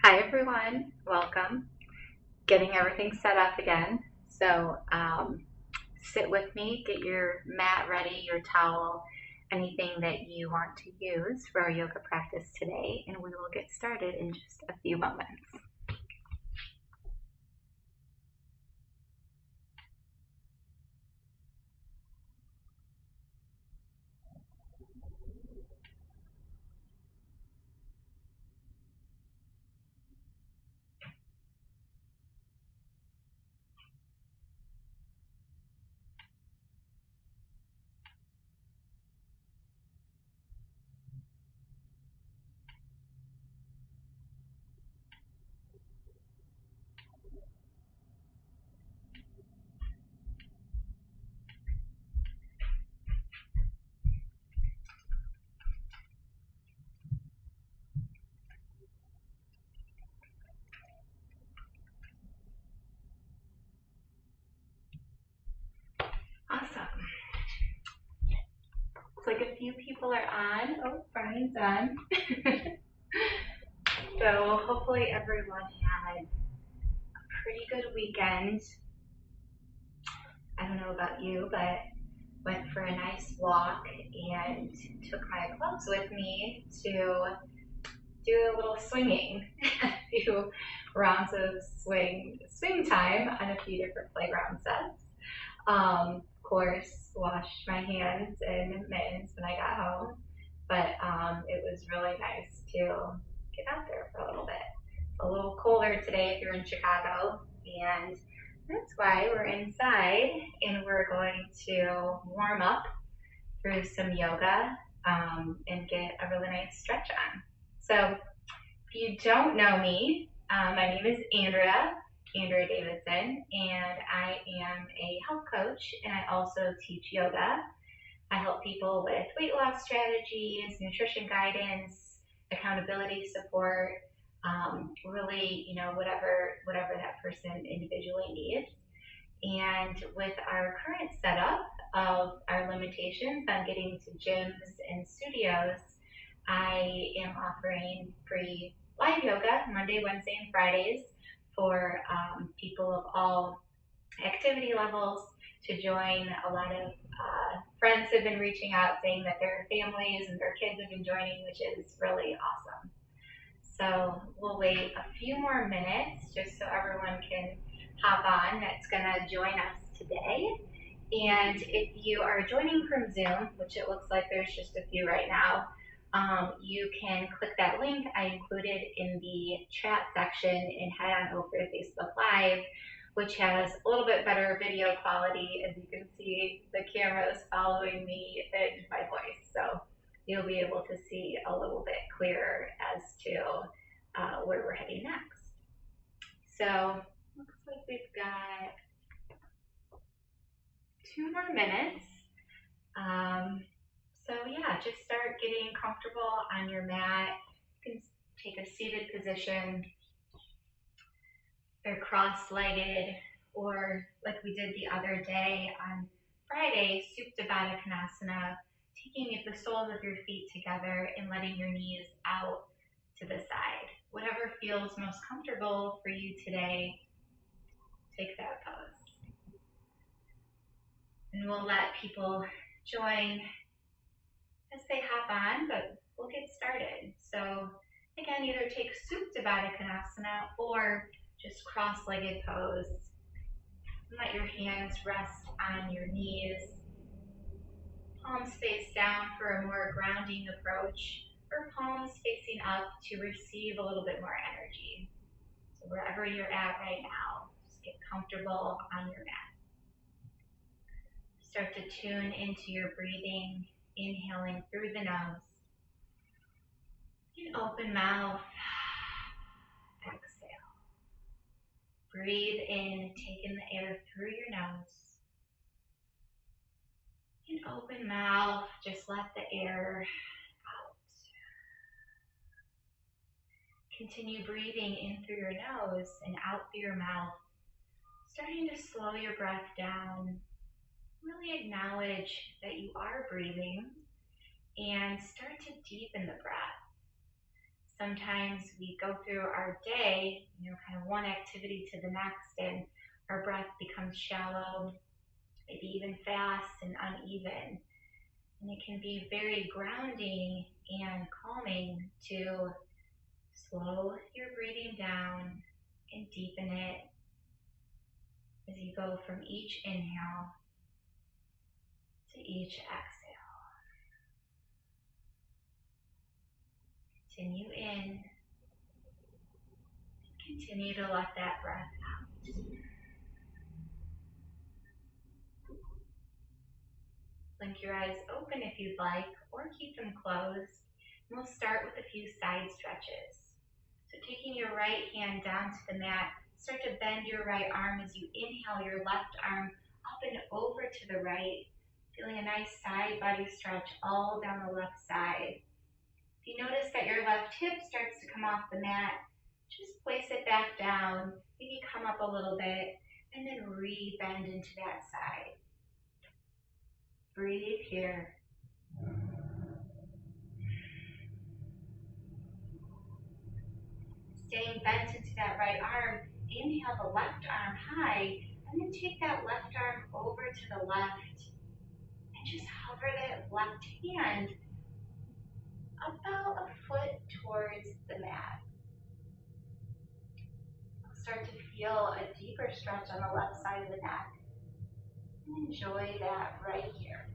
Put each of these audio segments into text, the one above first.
Hi everyone, welcome. Getting everything set up again. So sit with me, get your mat ready, your towel, anything that you want to use for our yoga practice today, and we will get started in just a few moments. Awesome. Looks like a few people are on. Oh, Brian's on. So hopefully everyone had a pretty good weekend. I don't know about you, but went for a nice walk and took my clubs with me to do a little swinging, a few rounds of swing time on a few different playground sets. Of course, washed my hands and mittens when I got home, but it was really nice to get out there for a little bit. It's a little cooler today if you're in Chicago, and that's why we're inside and we're going to warm up through some yoga and get a really nice stretch on. So if you don't know me, my name is Andrea Davidson, and I am a health coach and I also teach yoga. I help people with weight loss strategies, nutrition guidance, accountability support, really, whatever that person individually needs. And with our current setup of our limitations on getting to gyms and studios, I am offering free live yoga Monday, Wednesday, and Fridays for people of all activity levels to join. A lot of friends have been reaching out saying that their families and their kids have been joining, which is really awesome. So we'll wait a few more minutes just so everyone can hop on that's going to join us today. And if you are joining from Zoom, which it looks like there's just a few right now, you can click that link I included in the chat section and head on over to Facebook Live, which has a little bit better video quality. As you can see, the camera is following me and my voice. So you'll be able to see a little bit clearer as to where we're heading next. So looks like we've got 2 more minutes. So yeah, just start getting comfortable on your mat. You can take a seated position or cross-legged, or like we did the other day on Friday, Supta Baddha Konasana, taking the soles of your feet together and letting your knees out to the side. Whatever feels most comfortable for you today, take that pose. And we'll let people join as they hop on, but we'll get started. So again, either take Supta Baddha Konasana or just cross-legged pose. Let your hands rest on your knees. Palms face down for a more grounding approach, or palms facing up to receive a little bit more energy. So wherever you're at right now, just get comfortable on your mat. Start to tune into your breathing, inhaling through the nose. An open mouth. Exhale. Breathe in, take in the air through your nose. An open mouth, just let the air out. Continue breathing in through your nose and out through your mouth. Starting to slow your breath down. Really acknowledge that you are breathing and start to deepen the breath. Sometimes we go through our day, kind of one activity to the next, and our breath becomes shallow, maybe even fast and uneven. And it can be very grounding and calming to slow your breathing down and deepen it as you go from each inhale to each exhale. Continue in. Continue to let that breath out. Blink your eyes open if you'd like, or keep them closed. And we'll start with a few side stretches. So taking your right hand down to the mat, start to bend your right arm as you inhale your left arm up and over to the right, feeling a nice side body stretch all down the left side. If you notice that your left hip starts to come off the mat, just place it back down, maybe come up a little bit, and then re-bend into that side. Breathe here. Staying bent into that right arm, inhale the left arm high, and then take that left arm over to the left, and just hover that left hand about a foot towards the mat. Start to feel a deeper stretch on the left side of the neck. And enjoy that right here.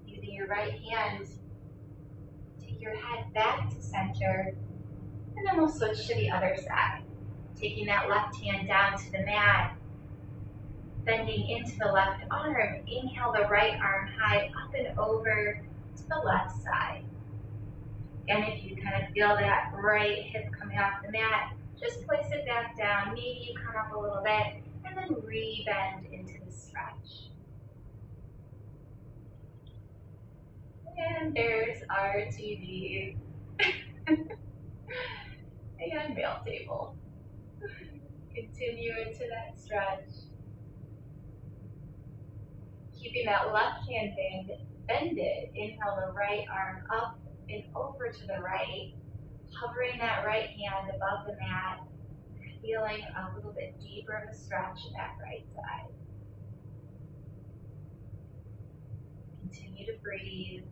Using your right hand, take your head back to center, and then we'll switch to the other side. Taking that left hand down to the mat, bending into the left arm, inhale the right arm high up and over to the left side. And if you kind of feel that right hip coming off the mat, just place it back down. Maybe you come up a little bit and then re-bend into the stretch. And there's our TV and meal table. Continue into that stretch. Keeping that left hand bended, inhale the right arm up and over to the right, hovering that right hand above the mat, feeling a little bit deeper of a stretch in that right side. Continue to breathe.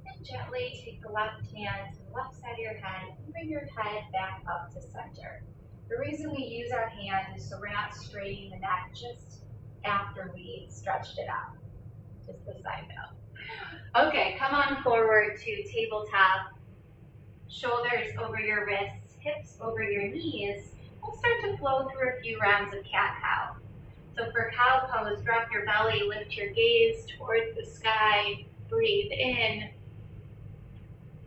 And gently take the left hand to the left side of your head and bring your head back up to center. The reason we use our hand is so we're not straining the neck just after we stretched it out. Just a side note. Okay, come on forward to tabletop. Shoulders over your wrists, hips over your knees. We'll start to flow through a few rounds of cat-cow. So for cow pose, drop your belly, lift your gaze towards the sky, breathe in.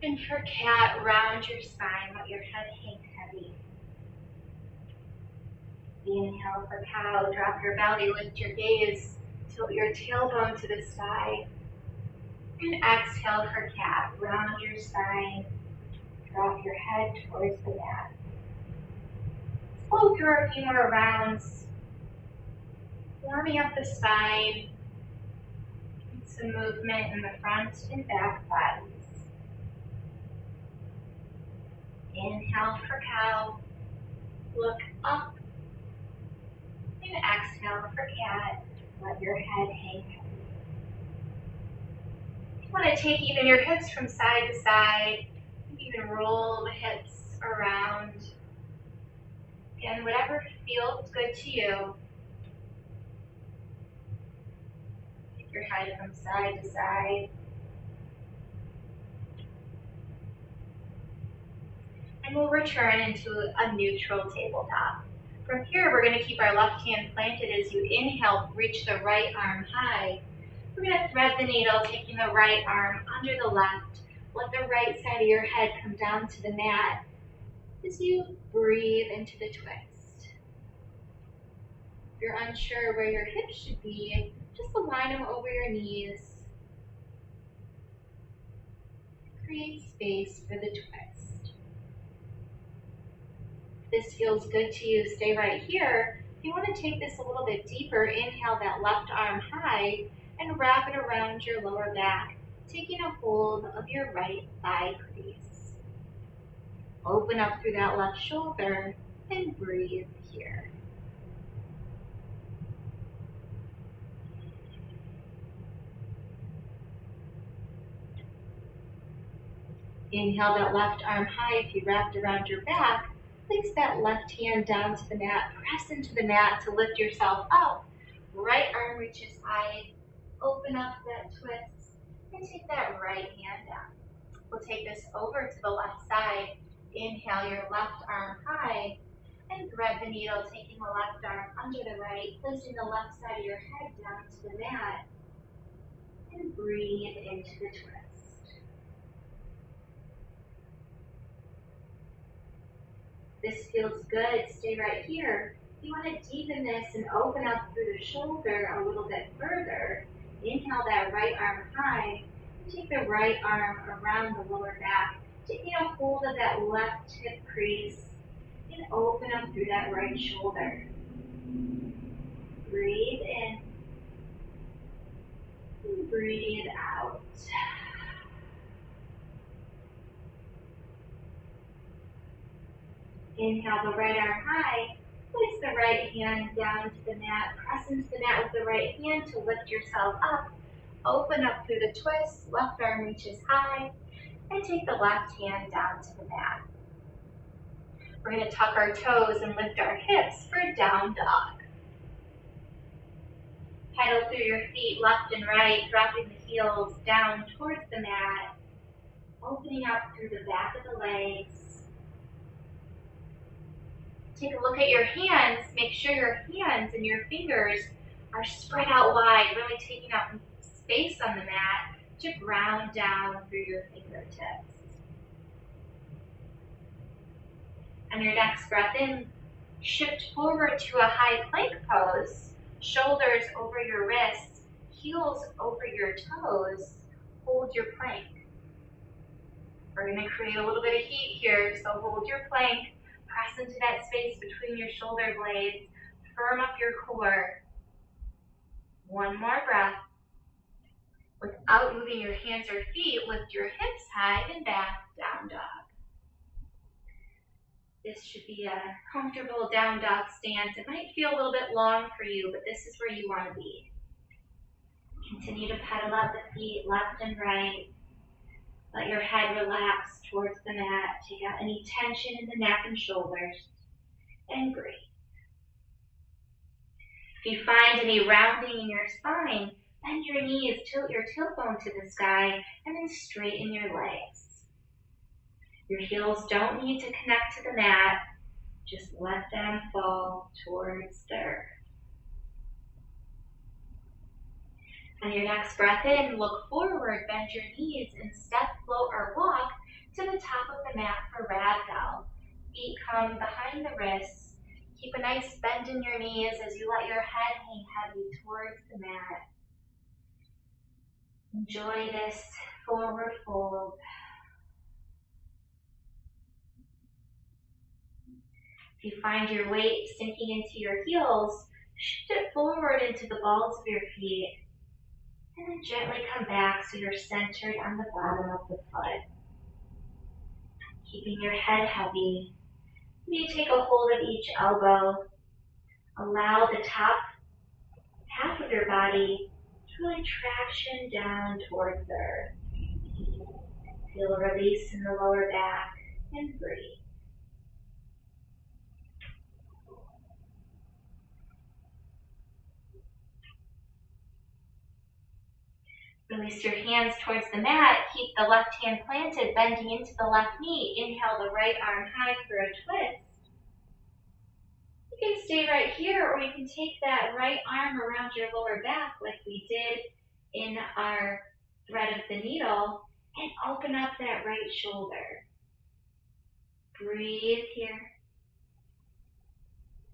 And for cat, round your spine, let your head hang heavy. Inhale for cow, drop your belly, lift your gaze, tilt your tailbone to the sky. And exhale for cat, round your spine, drop your head towards the mat. Flow through a few more rounds, warming up the spine, and some movement in the front and back bodies. Inhale for cow, look up, and exhale for cat, let your head hang heavy. You want to take even your hips from side to side, even roll the hips around. Again, whatever feels good to you. Take your head from side to side. And we'll return into a neutral tabletop. From here, we're going to keep our left hand planted as you inhale, reach the right arm high. We're going to thread the needle, taking the right arm under the left. Let the right side of your head come down to the mat as you breathe into the twist. If you're unsure where your hips should be, just align them over your knees. create space for the twist. If this feels good to you, stay right here. If you want to take this a little bit deeper, inhale that left arm high and wrap it around your lower back, taking a hold of your right thigh crease. Open up through that left shoulder and breathe here. Inhale that left arm high. If you wrapped around your back, place that left hand down to the mat. Press into the mat to lift yourself up. Right arm reaches high. Open up that twist and take that right hand down. We'll take this over to the left side. Inhale your left arm high and thread the needle, taking the left arm under the right, placing the left side of your head down to the mat, and breathe into the twist. This feels good. Stay right here. If you want to deepen this and open up through the shoulder a little bit further, inhale that right arm high. Take the right arm around the lower back, taking a hold of that left hip crease, and open up through that right shoulder. Breathe in and breathe out. Inhale the right arm high. Place the right hand down to the mat. Press into the mat with the right hand to lift yourself up. Open up through the twist. Left arm reaches high. And take the left hand down to the mat. We're going to tuck our toes and lift our hips for down dog. Pedal through your feet left and right, dropping the heels down towards the mat. Opening up through the back of the legs. Take a look at your hands. Make sure your hands and your fingers are spread out wide, really taking up space on the mat to ground down through your fingertips. On your next breath in, shift forward to a high plank pose, shoulders over your wrists, heels over your toes. Hold your plank. We're going to create a little bit of heat here, so hold your plank. Press into that space between your shoulder blades. Firm up your core. One more breath. Without moving your hands or feet, lift your hips high and back, down dog. This should be a comfortable down dog stance. It might feel a little bit long for you, but this is where you want to be. Continue to pedal out the feet left and right. Let your head relax towards the mat. Take out any tension in the neck and shoulders. And breathe. If you find any rounding in your spine, bend your knees, tilt your tailbone to the sky, and then straighten your legs. Your heels don't need to connect to the mat. Just let them fall towards the earth. On your next breath in, look forward, bend your knees, and step, float, or walk to the top of the mat for ragdoll. Feet come behind the wrists. Keep a nice bend in your knees as you let your head hang heavy towards the mat. Enjoy this forward fold. If you find your weight sinking into your heels, shift it forward into the balls of your feet. And then gently come back so you're centered on the bottom of the foot. Keeping your head heavy. You take a hold of each elbow. Allow the top half of your body to really traction down towards the earth. Feel a release in the lower back and breathe. Release your hands towards the mat. Keep the left hand planted, bending into the left knee. Inhale the right arm high for a twist. You can stay right here, or you can take that right arm around your lower back like we did in our thread of the needle and open up that right shoulder. Breathe here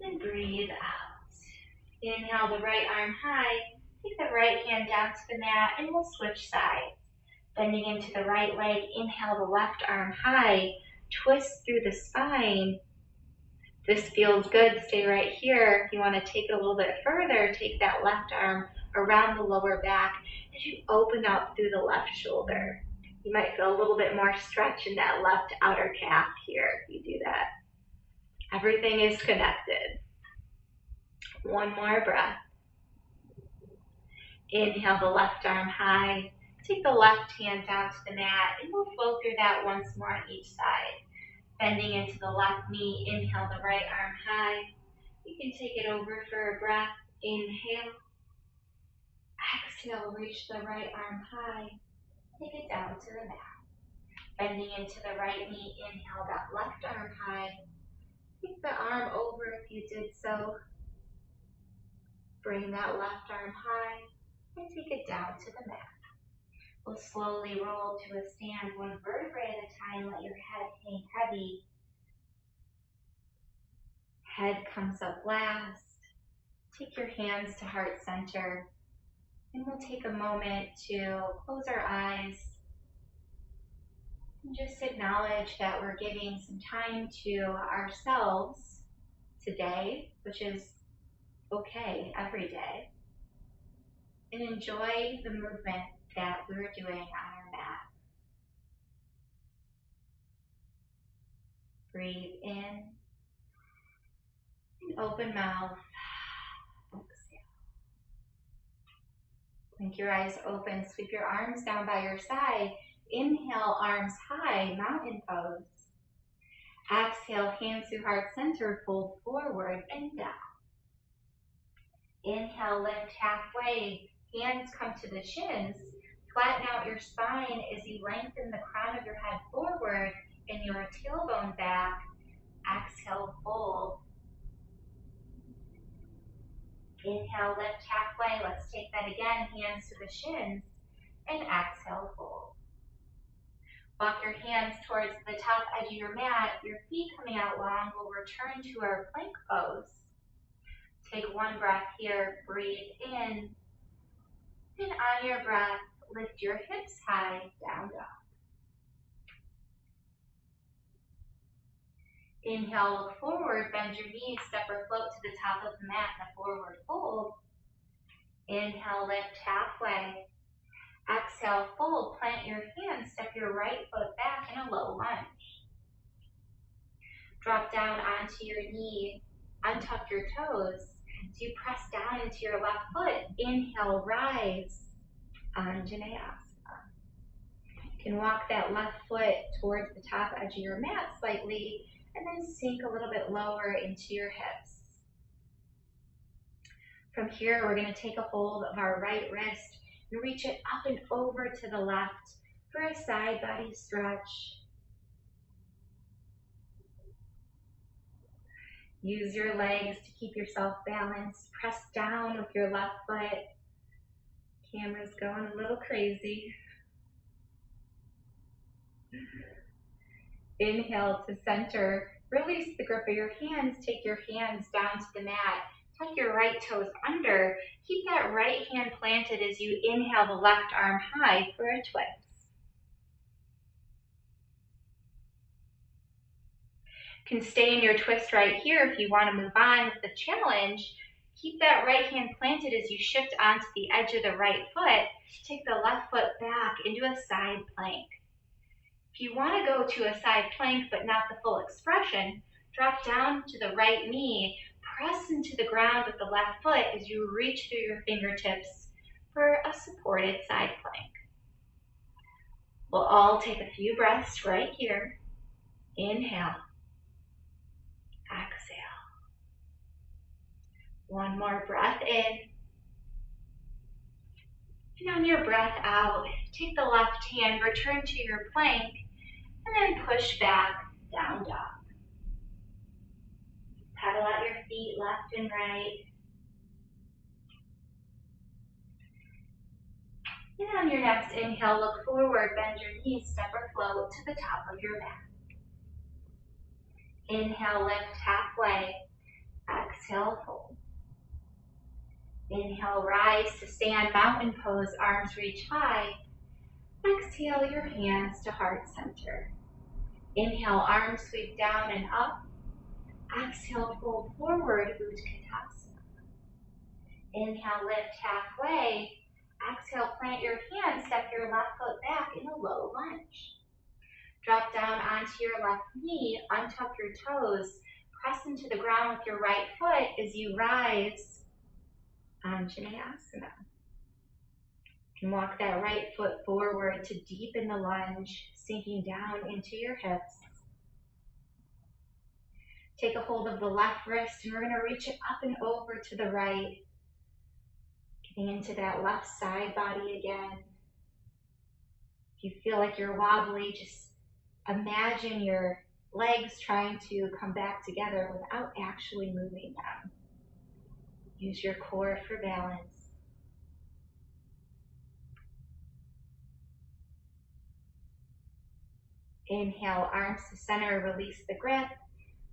and breathe out. Inhale the right arm high. Take the right hand down to the mat and we'll switch sides. Bending into the right leg, inhale the left arm high, twist through the spine. This feels good, stay right here. If you want to take it a little bit further, take that left arm around the lower back as you open up through the left shoulder. You might feel a little bit more stretch in that left outer calf here if you do that. Everything is connected. One more breath. Inhale the left arm high. Take the left hand down to the mat, and we'll flow through that once more on each side. Bending into the left knee, inhale the right arm high. You can take it over for a breath. Inhale. Exhale, reach the right arm high. Take it down to the mat. Bending into the right knee, inhale that left arm high. Take the arm over if you did so. Bring that left arm high and take it down to the mat. We'll slowly roll to a stand, one vertebrae at a time. Let your head hang heavy. Head comes up last. Take your hands to heart center. And we'll take a moment to close our eyes. And just acknowledge that we're giving some time to ourselves today, which is okay every day. And enjoy the movement that we're doing on our mat. Breathe in and open mouth. Exhale. Blink your eyes open. Sweep your arms down by your side. Inhale, arms high, mountain pose. Exhale, hands to heart center, fold forward and down. Inhale, lift halfway. Hands come to the shins. Flatten out your spine as you lengthen the crown of your head forward and your tailbone back. Exhale, fold. Inhale, lift halfway. Let's take that again. Hands to the shins. And exhale, fold. Walk your hands towards the top edge of your mat. Your feet coming out long. We'll return to our plank pose. Take one breath here. Breathe in. And on your breath, lift your hips high, down dog. Inhale, look forward, bend your knees, step or float to the top of the mat in a forward fold. Inhale, lift halfway. Exhale, fold, plant your hands, step your right foot back in a low lunge. Drop down onto your knee, untuck your toes. As you press down into your left foot, inhale, rise, Anjaneyasana. You can walk that left foot towards the top edge of your mat slightly, and then sink a little bit lower into your hips. From here, we're going to take a hold of our right wrist and reach it up and over to the left for a side body stretch. Use your legs to keep yourself balanced. Press down with your left foot. Camera's going a little crazy. Inhale to center. Release the grip of your hands. Take your hands down to the mat. Tuck your right toes under. Keep that right hand planted as you inhale the left arm high for a twist. You can stay in your twist right here if you want to move on with the challenge. Keep that right hand planted as you shift onto the edge of the right foot. Take the left foot back into a side plank. If you want to go to a side plank but not the full expression, drop down to the right knee, press into the ground with the left foot as you reach through your fingertips for a supported side plank. We'll all take a few breaths right here. Inhale. Exhale. One more breath in. And on your breath out, take the left hand, return to your plank, and then push back, down dog. Paddle out your feet left and right. And on your next inhale, look forward, bend your knees, step or float to the top of your mat. Inhale, lift halfway. Exhale, fold. Inhale, rise to stand, mountain pose, arms reach high. Exhale your hands to heart center. Inhale, arms sweep down and up. Exhale, fold forward, Utkatasana. Inhale, lift halfway. Exhale, plant your hands, step your left foot back in a low lunge. Drop down onto your left knee, untuck your toes, press into the ground with your right foot as you rise, Anjaneyasana. You can walk that right foot forward to deepen the lunge, sinking down into your hips. Take a hold of the left wrist and we're going to reach it up and over to the right. Getting into that left side body again. If you feel like you're wobbly, just imagine your legs trying to come back together without actually moving them. Use your core for balance. Inhale, arms to center, release the grip.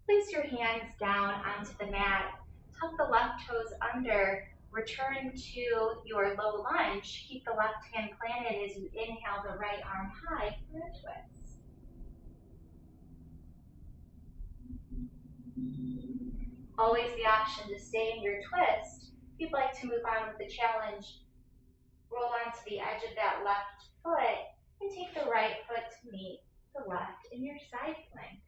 Place your hands down onto the mat. Tuck the left toes under. Return to your low lunge. Keep the left hand planted as you inhale the right arm high for a twist. Always the option to stay in your twist. If you'd like to move on with the challenge, roll onto the edge of that left foot and take the right foot to meet the left in your side plank.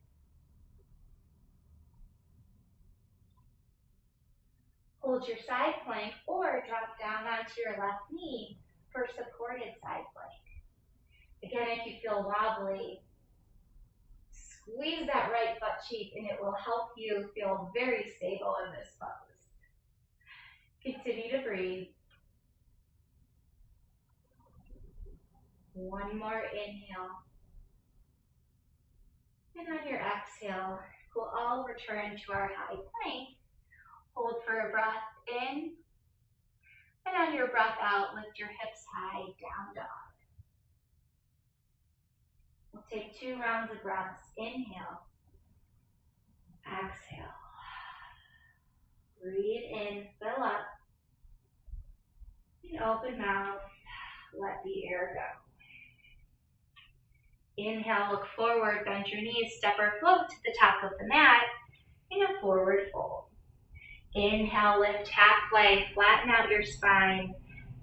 Hold your side plank or drop down onto your left knee for supported side plank. Again, if you feel wobbly, squeeze that right butt cheek and it will help you feel very stable in this pose. Continue to breathe. One more inhale. And on your exhale, we'll all return to our high plank. Hold for a breath in. And on your breath out, lift your hips high, down dog. We'll take 2 rounds of breaths. Inhale. Exhale. Breathe in, fill up. And open mouth, let the air go. Inhale, look forward, bend your knees, step or float to the top of the mat in a forward fold. Inhale, lift halfway, flatten out your spine.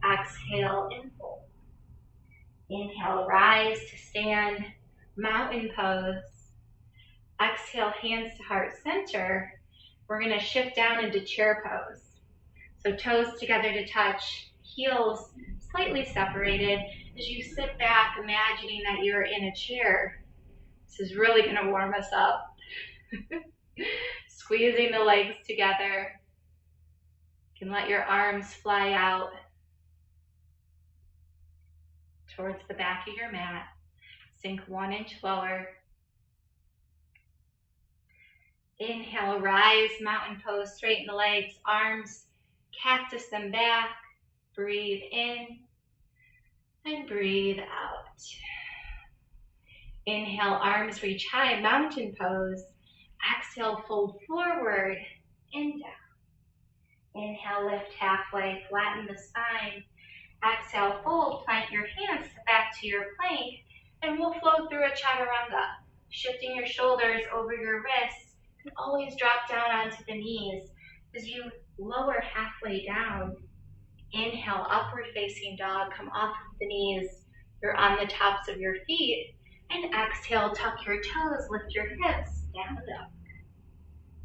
Exhale and fold. Inhale, rise to stand, mountain pose. Exhale, hands to heart center. We're going to shift down into chair pose. So toes together to touch, heels slightly separated. As you sit back, imagining that you're in a chair. This is really going to warm us up. Squeezing the legs together. You can let your arms fly out towards the back of your mat. Sink 1 inch lower. Inhale, rise, mountain pose, straighten the legs, arms, cactus them back. Breathe in and breathe out. Inhale, arms reach high, mountain pose. Exhale, fold forward and down. Inhale, lift halfway, flatten the spine. Exhale, fold, plant your hands back to your plank, and we'll flow through a chaturanga. Shifting your shoulders over your wrists. You can always drop down onto the knees. As you lower halfway down, inhale, upward facing dog, come off of the knees. You're on the tops of your feet. And exhale, tuck your toes, lift your hips, down dog.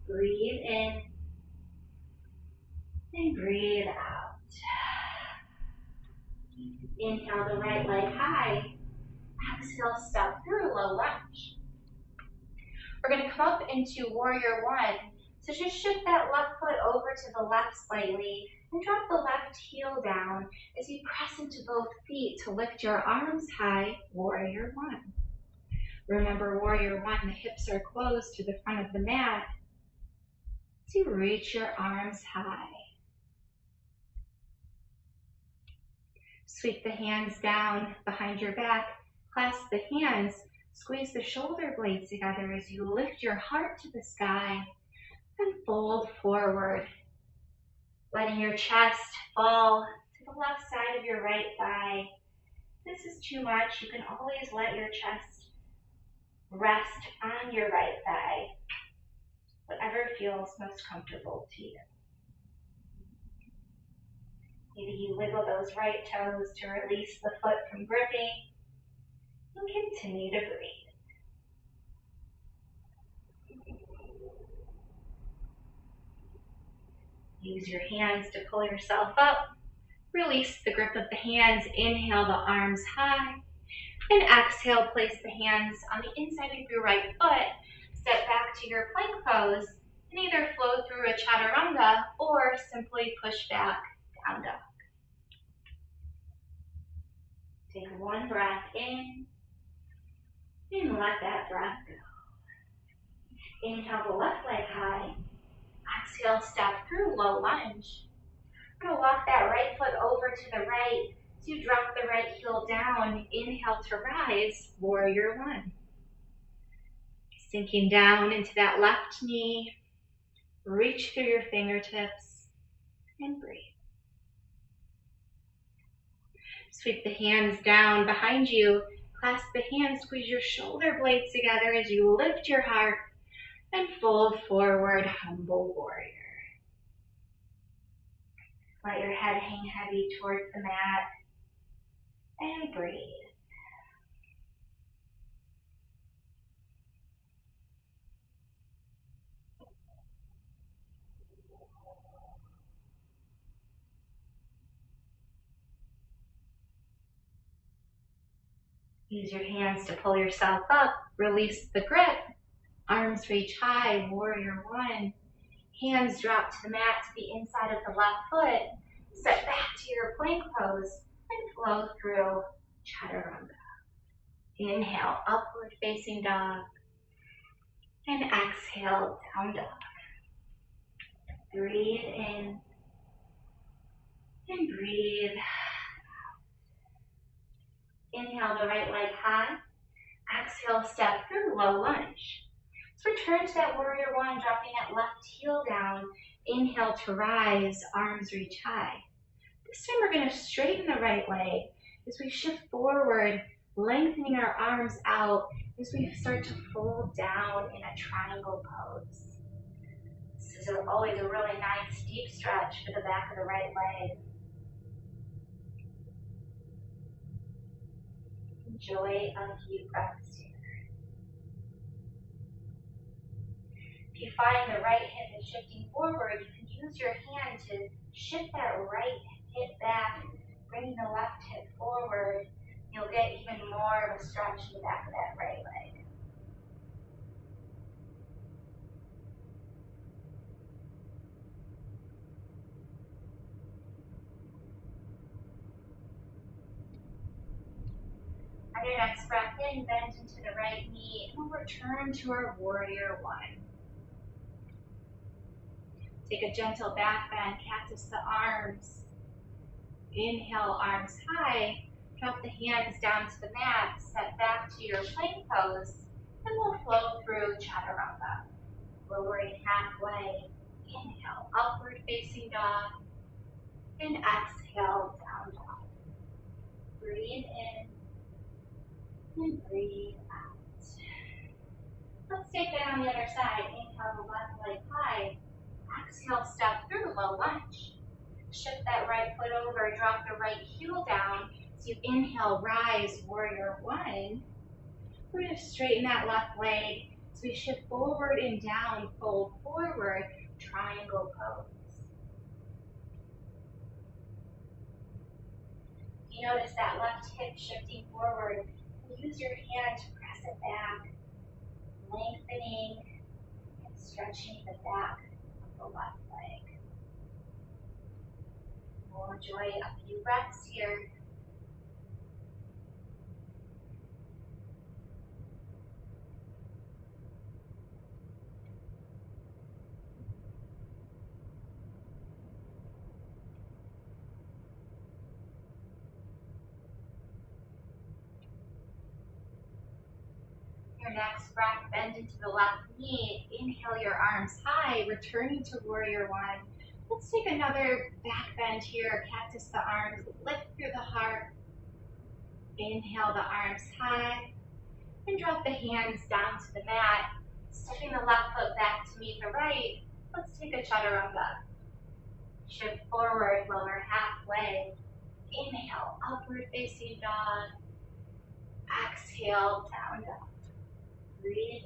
Breathe in and breathe out. Inhale the right leg high. Exhale, step through low lunge. We're going to come up into warrior 1. So just shift that left foot over to the left slightly and drop the left heel down as you press into both feet to lift your arms high, warrior 1. Remember, warrior 1, the hips are closed to the front of the mat. So you reach your arms high. Sweep the hands down behind your back, clasp the hands, squeeze the shoulder blades together as you lift your heart to the sky and fold forward. Letting your chest fall to the left side of your right thigh If this is too much, you can always let your chest rest on your right thigh, whatever feels most comfortable to you. Maybe you wiggle those right toes to release the foot from gripping and continue to breathe. Use your hands to pull yourself up. Release the grip of the hands. Inhale the arms high. And exhale, place the hands on the inside of your right foot. Step back to your plank pose and either flow through a chaturanga or simply push back, down dog. Take one breath in and let that breath go. Inhale the left leg high. Exhale, step through low lunge. We're gonna walk that right foot over to the right. So you drop the right heel down. Inhale to rise, warrior one. Sinking down into that left knee. Reach through your fingertips and breathe. Sweep the hands down behind you. Clasp the hands, squeeze your shoulder blades together as you lift your heart and fold forward, humble warrior. Let your head hang heavy towards the mat and breathe. Use your hands to pull yourself up. Release the grip. Arms reach high, warrior one. Hands drop to the mat to the inside of the left foot. Step back to your plank pose and flow through chaturanga. Inhale, upward facing dog. And exhale, down dog. Breathe in and breathe out. Inhale the right leg high. Exhale, step through low lunge. So return to that warrior one, dropping that left heel down. Inhale to rise, arms reach high. This time we're going to straighten the right leg as we shift forward, lengthening our arms out as we start to fold down in a triangle pose. This is always a really nice deep stretch for the back of the right leg. Enjoy a few breaths here. If you find the right hip is shifting forward, you can use your hand to shift that right hip back, bringing the left hip forward. You'll get even more of a stretch in the back of that right leg. On your next breath in, bend into the right knee, and we'll return to our warrior one. Take a gentle back bend, cactus the arms. Inhale, arms high. Drop the hands down to the mat. Step back to your plank pose, and we'll flow through chaturanga. Lowering halfway. Inhale, upward facing dog. And exhale, down dog. Breathe in and breathe out. Let's take that on the other side. Inhale the left leg high. Exhale, step through low lunge. Shift that right foot over, drop the right heel down. So you inhale, rise, warrior one. We're going to straighten that left leg. So we shift forward and down, fold forward, triangle pose. You notice that left hip shifting forward. Use your hand to press it back, lengthening and stretching the back of the left leg. We'll enjoy a few breaths here. Your next breath, bend into the left knee. Inhale your arms high, returning to warrior one. Let's take another back bend here. Cactus the arms, lift through the heart. Inhale the arms high and drop the hands down to the mat, stepping the left foot back to meet the right. Let's take a chaturanga. Shift forward, lower halfway. Inhale, upward facing dog. Exhale, down dog. Breathe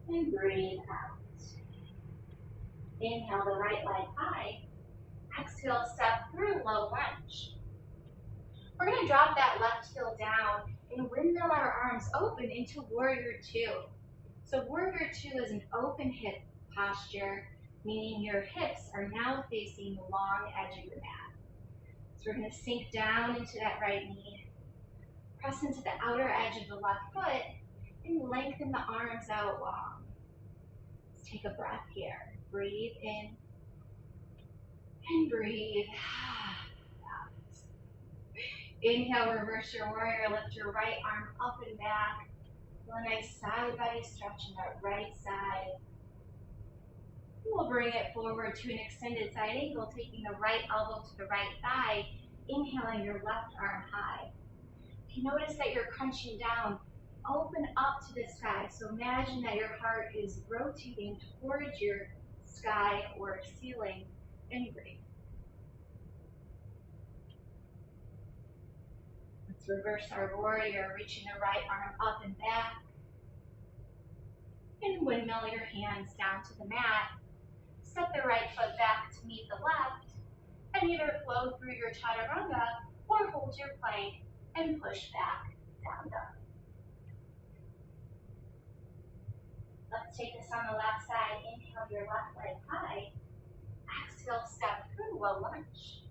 in and breathe out. Inhale the right leg high. Exhale, step through low lunge. We're going to drop that left heel down and windmill our arms open into warrior two. So warrior two is an open hip posture, meaning your hips are now facing the long edge of your mat. So we're going to sink down into that right knee, press into the outer edge of the left foot, and lengthen the arms out long. Let's take a breath here. Breathe in and breathe out. Inhale, reverse your warrior, lift your right arm up and back. Feel a nice side body stretch in that right side. We'll bring it forward to an extended side angle, taking the right elbow to the right thigh, inhaling your left arm high. You notice that you're crunching down, open up to the sky. So imagine that your heart is rotating towards your sky or ceiling, and breathe. Let's reverse our warrior, reaching the right arm up and back. And windmill your hands down to the mat. Step the right foot back to meet the left, and either flow through your chaturanga or hold your plank and push back, down dog. Let's take this on the left side. Inhale your left leg high. Exhale, step through low lunge.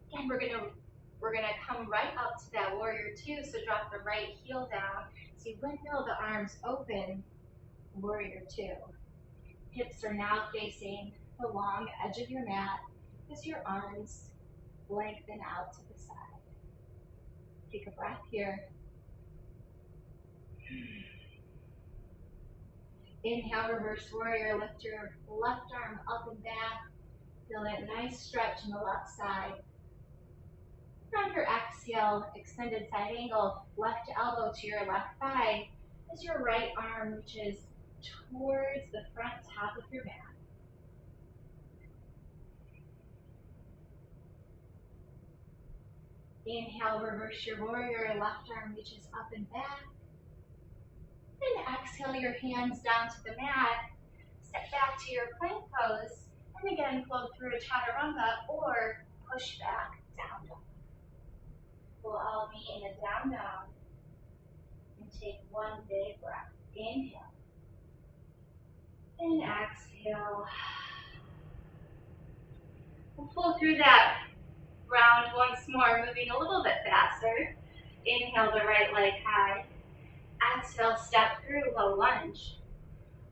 Again, we're gonna come right up to that warrior two, so drop the right heel down. So you windmill the arms open, warrior two. Hips are now facing the long edge of your mat as your arms lengthen out to the side. Take a breath here. Inhale, reverse warrior, lift your left arm up and back. Feel that nice stretch in the left side. On your exhale, extended side angle, left elbow to your left thigh as your right arm reaches towards the front top of your mat. Inhale, reverse your warrior, left arm reaches up and back. And exhale your hands down to the mat. Step back to your plank pose. And again, flow through a chaturanga or push back, down dog. We'll all be in a down dog. And take one big breath. Inhale. And exhale. We'll flow through that round once more, moving a little bit faster. Inhale the right leg high. Exhale, step through low lunge.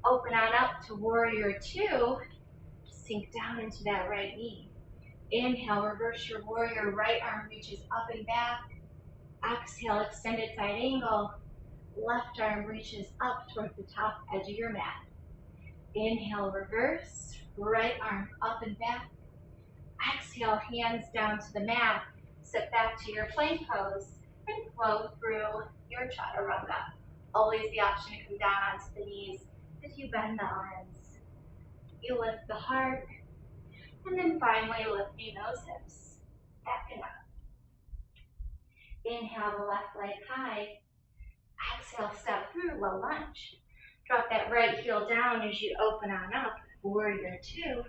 Open on up to warrior two. Sink down into that right knee. Inhale, reverse your warrior, right arm reaches up and back. Exhale, extended side angle. Left arm reaches up toward the top edge of your mat. Inhale, reverse, right arm up and back. Exhale, hands down to the mat. Sit back to your plank pose and flow through your chaturanga. Always the option to come down onto the knees as you bend the arms. You lift the heart, and then finally lifting those hips back and up. Inhale the left leg high. Exhale, step through low lunge. Drop that right heel down as you open on up, warrior two,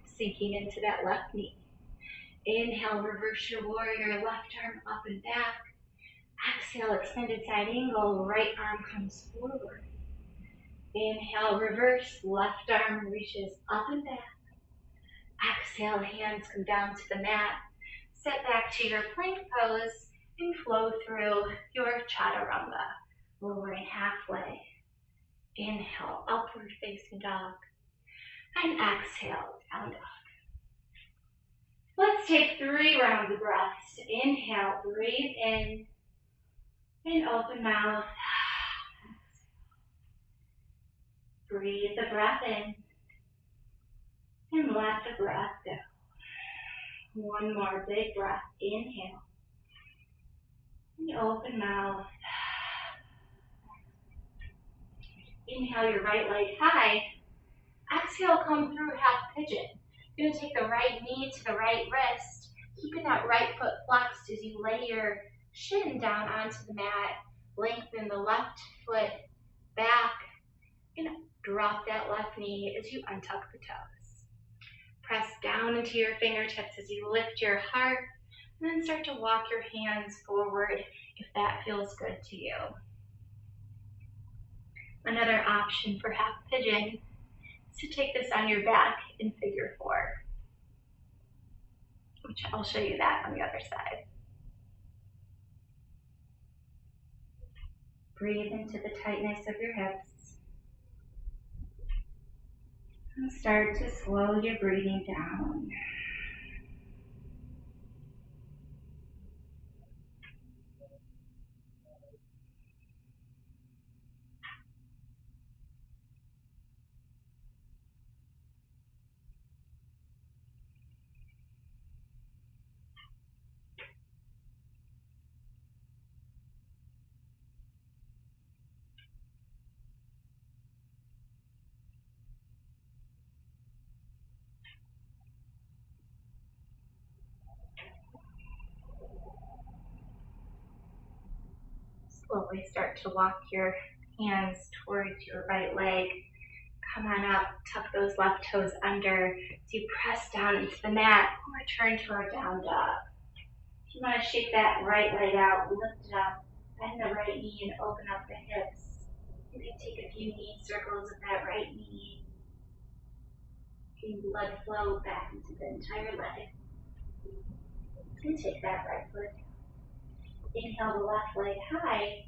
sinking into that left knee. Inhale, reverse your warrior, left arm up and back. Exhale, extended side angle, right arm comes forward. Inhale, reverse, left arm reaches up and back. Exhale, hands come down to the mat. Set back to your plank pose and flow through your chaturanga, lowering halfway. Inhale, upward facing dog. And exhale, down dog. Let's take 3 rounds of breaths. Inhale, breathe in and open mouth. Breathe the breath in and let the breath go. One more big breath. Inhale. And open mouth. Inhale your right leg high. Exhale, come through half pigeon. You're going to take the right knee to the right wrist, keeping that right foot flexed as you lay your shin down onto the mat. Lengthen the left foot back and drop that left knee as you untuck the toes. Press down into your fingertips as you lift your heart, and then start to walk your hands forward if that feels good to you. Another option for half pigeon is to take this on your back in figure 4, which I'll show you that on the other side. Breathe into the tightness of your hips. And start to slow your breathing down. Slowly start to walk your hands towards your right leg. Come on up, tuck those left toes under as you press down into the mat or return to our down dog. If you want to shake that right leg out, lift it up, bend the right knee and open up the hips. You can take a few knee circles of that right knee. Letting blood flow back into the entire leg. And take that right foot. Inhale the left leg high.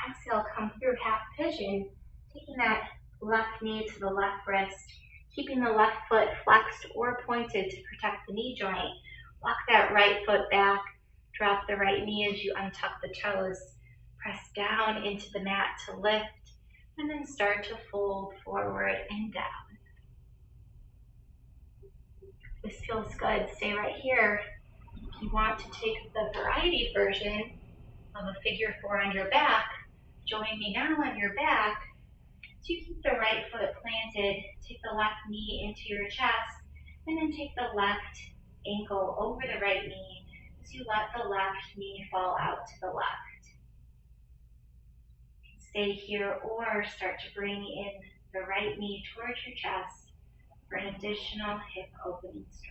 Exhale, come through half pigeon, taking that left knee to the left wrist, keeping the left foot flexed or pointed to protect the knee joint. Walk that right foot back, drop the right knee as you untuck the toes. Press down into the mat to lift, and then start to fold forward and down. This feels good. Stay right here. If you want to take the variety version of a figure 4 on your back, join me now on your back. So you keep the right foot planted, take the left knee into your chest, and then take the left ankle over the right knee as you let the left knee fall out to the left. Stay here or start to bring in the right knee towards your chest for an additional hip opening stretch.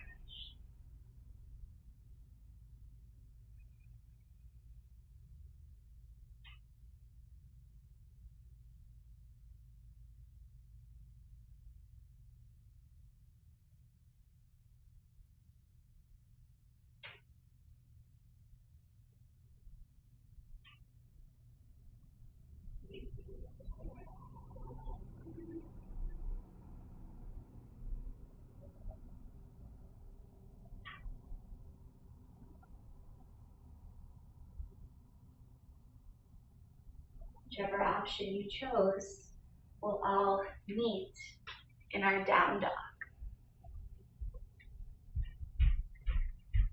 Whichever option you chose, we'll all meet in our down dog.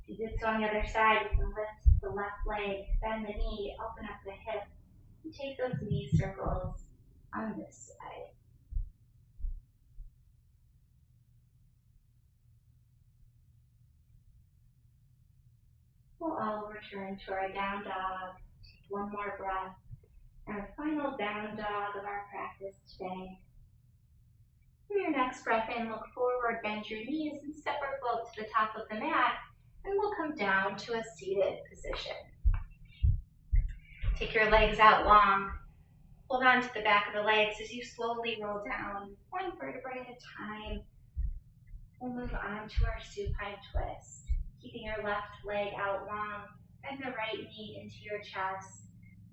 If you did so on the other side, you can lift the left leg, bend the knee, open up the hip, and take those knee circles on this side. We'll all return to our down dog. Take one more breath. Our final down dog of our practice today. For your next breath in, look forward, bend your knees, and step or float to the top of the mat, and we'll come down to a seated position. Take your legs out long. Hold on to the back of the legs as you slowly roll down, one vertebrae at a time. We'll move on to our supine twist. Keeping your left leg out long, bend the right knee into your chest.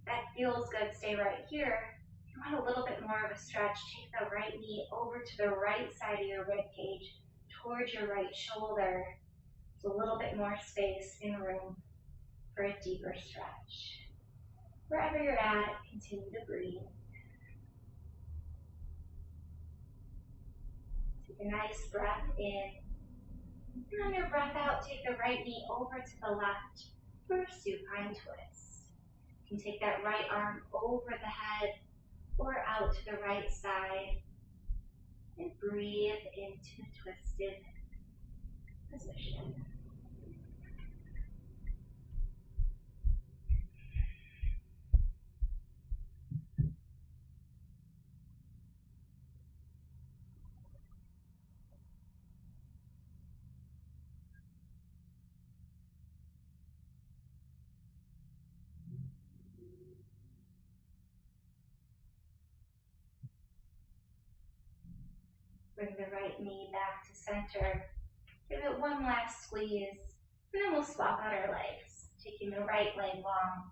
That feels good, stay right here. If you want a little bit more of a stretch, take the right knee over to the right side of your rib cage, towards your right shoulder. There's a little bit more space and room for a deeper stretch. Wherever you're at, continue to breathe. Take a nice breath in. And on your breath out, take the right knee over to the left for a supine twist. You can take that right arm over the head or out to the right side and breathe into a twisted position. Bring the right knee back to center. Give it one last squeeze, and then we'll swap out our legs. Taking the right leg long,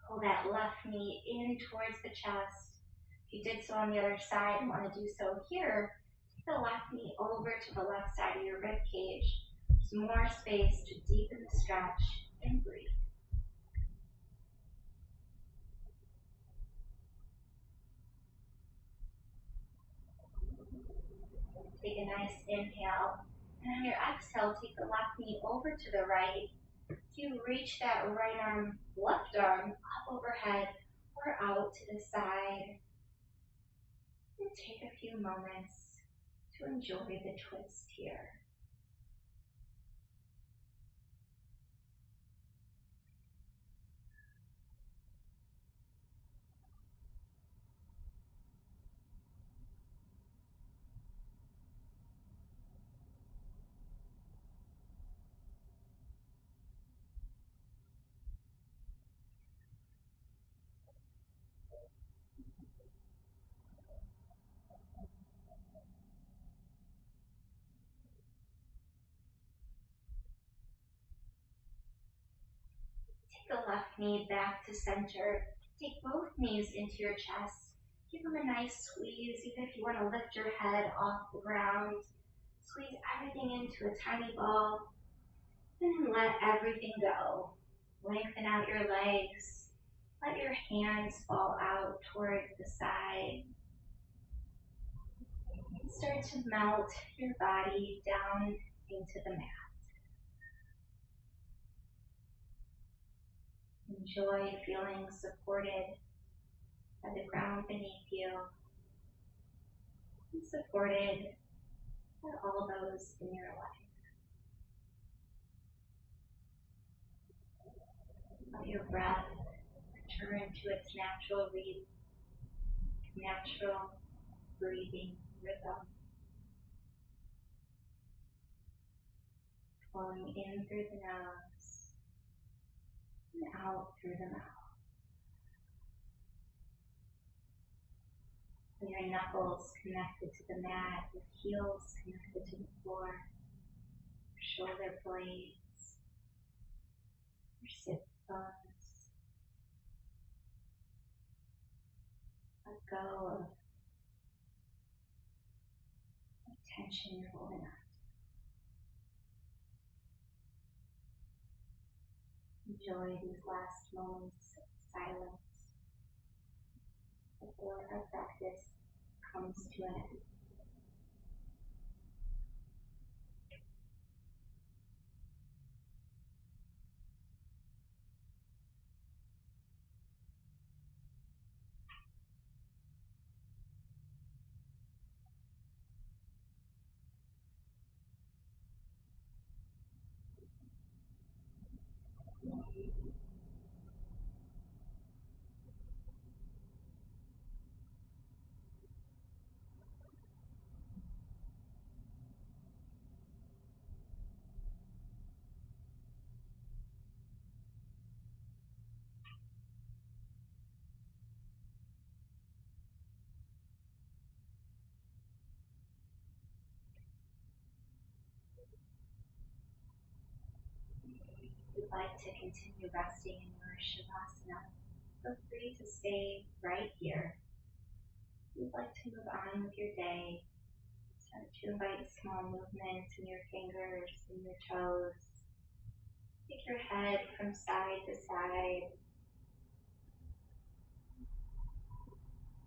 pull that left knee in towards the chest. If you did so on the other side and want to do so here, take the left knee over to the left side of your rib cage. Some more space to deepen the stretch and breathe. Take a nice inhale, and on your exhale, take the left knee over to the right. You reach that right arm, left arm up overhead or out to the side. And take a few moments to enjoy the twist here. Take the left knee back to center. Take both knees into your chest. Give them a nice squeeze, even if you want to lift your head off the ground. Squeeze everything into a tiny ball, and then let everything go. Lengthen out your legs. Let your hands fall out towards the side. And start to melt your body down into the mat. Enjoy feeling supported by the ground beneath you and supported by all those in your life. Let your breath return to its natural breathing rhythm. Flowing in through the nose and out through the mouth. And your knuckles connected to the mat, your heels connected to the floor, your shoulder blades, your sit bones. Let go of tension you're holding on. Enjoy these last moments of silence before our practice comes to an end. If you'd like to continue resting in your Shavasana, feel free to stay right here. If you'd like to move on with your day, start to invite small movements in your fingers and your toes. Take your head from side to side.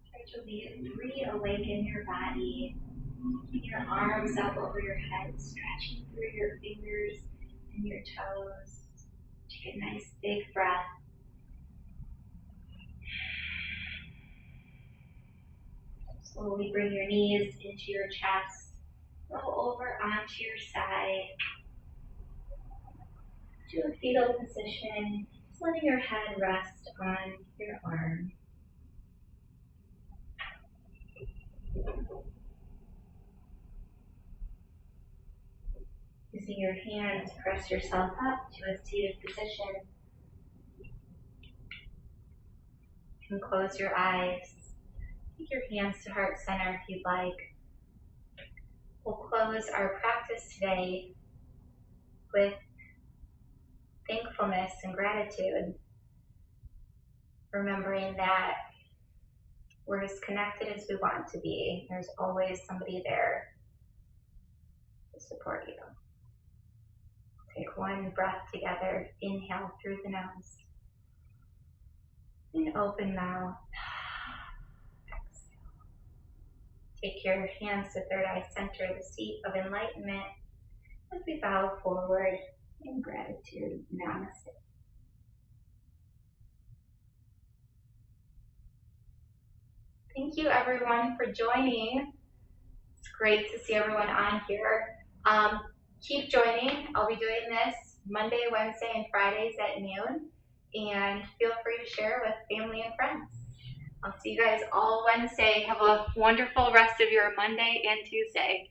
Try to reawaken your body. Keep your arms up over your head, stretching through your fingers and your toes. Take a nice big breath. Slowly bring your knees into your chest. Roll over onto your side to a fetal position. Just letting your head rest on your arm. Using your hands, press yourself up to a seated position. You can close your eyes. Take your hands to heart center if you'd like. We'll close our practice today with thankfulness and gratitude, remembering that we're as connected as we want to be. There's always somebody there to support you. Take one breath together. Inhale through the nose. And open mouth. Exhale. Take your hands to third eye center, the seat of enlightenment, as we bow forward in gratitude. Namaste. Thank you everyone for joining. It's great to see everyone on here. Keep joining. I'll be doing this Monday, Wednesday, and Fridays at noon. And feel free to share with family and friends. I'll see you guys all Wednesday. Have a wonderful rest of your Monday and Tuesday.